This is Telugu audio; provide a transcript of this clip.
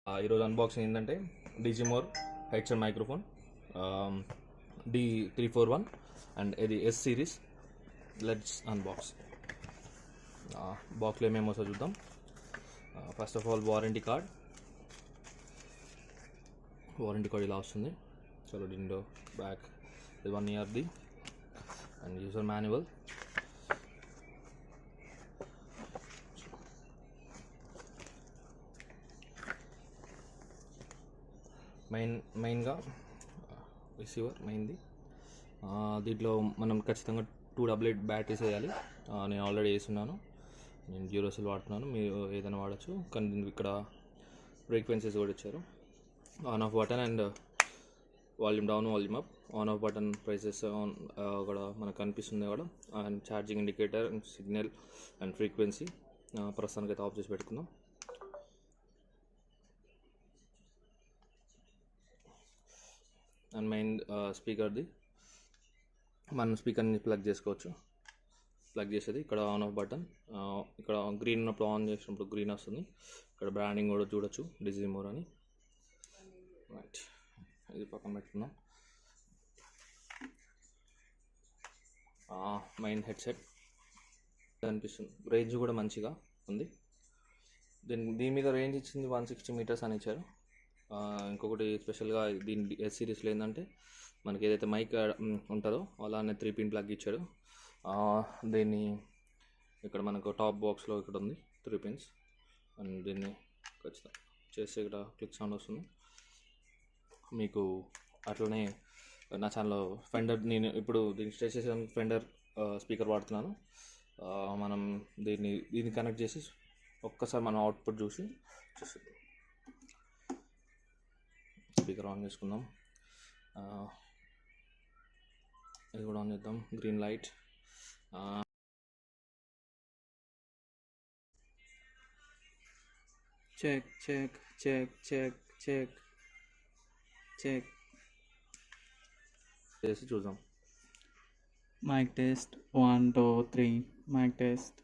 ఈరోజు అన్బాక్సింగ్ ఏంటంటే డిజిమోర్ హెడ్సెట్ మైక్రోఫోన్ D341 అండ్ ఇది S సిరీస్. Let's unbox. బాక్స్లో ఏమేమి వస్తుందో చూద్దాం. First of all warranty card ఇలా వస్తుంది. చలో దీంట్లో బ్యాక్ ఇది 1 ఇయర్ది అండ్ యూజర్ మాన్యువల్. మెయిన్గా రిసీవర్ మెయిన్ది. దీంట్లో మనం ఖచ్చితంగా 288 బ్యాటరీస్ వేయాలి. నేను ఆల్రెడీ వేస్తున్నాను. నేను డ్యూరోసెల్ వాడుతున్నాను, మీరు ఏదైనా వాడచ్చు. కానీ ఇక్కడ ఫ్రీక్వెన్సీస్ కూడా ఇచ్చారు. On off button and volume down, volume up. On off button prices కూడా మనకు కనిపిస్తుంది కూడా. And charging indicator and signal and frequency. ప్రస్తుతానికి అయితే ఆఫ్ చేసి పెట్టుకుందాం. అండ్ మెయిన్ స్పీకర్ది, మనం స్పీకర్ని ప్లగ్ చేసుకోవచ్చు. ప్లగ్ చేసేది ఇక్కడ ఆన్ ఆఫ్ బటన్. ఇక్కడ గ్రీన్ ఉన్నప్పుడు ఆన్ చేసినప్పుడు గ్రీన్ వస్తుంది. ఇక్కడ బ్రాండింగ్ కూడా చూడొచ్చు, డిజిమోర్ అని. రైట్, ఇది పక్కన పెట్టుకుందాం. మెయిన్ హెడ్సెట్ అనిపిస్తుంది. రేంజ్ కూడా మంచిగా ఉంది. దీని మీద రేంజ్ ఇచ్చింది 160 మీటర్స్ అని ఇచ్చారు. ఇంకొకటి స్పెషల్గా దీని S సిరీస్లో ఏంటంటే మనకి ఏదైతే మైక్ ఉంటుందో అలానే 3 పిన్ ప్లగ్ ఇచ్చాడు. దీన్ని ఇక్కడ మనకు టాప్ బాక్స్లో ఇక్కడ ఉంది 3 పిన్స్. అండ్ దీన్ని ఖచ్చితంగా చేస్తే ఇక్కడ క్లిక్ సౌండ్ వస్తుంది మీకు. అట్లనే నా ఛానల్లో ఫెండర్, నేను ఇప్పుడు దీన్ని స్టేజ్ చేసిన ఫెండర్ స్పీకర్ వాడుతున్నాను. మనం దీన్ని కనెక్ట్ చేసి ఒక్కసారి మనం అవుట్పుట్ చూసి స్పీకర్ ఆన్ చేసుకుందాం. ఇది కూడా ఆన్ చేద్దాం. Green light. Check check check check check check చేసి చూద్దాం. Mic test 1 2 3 mic test.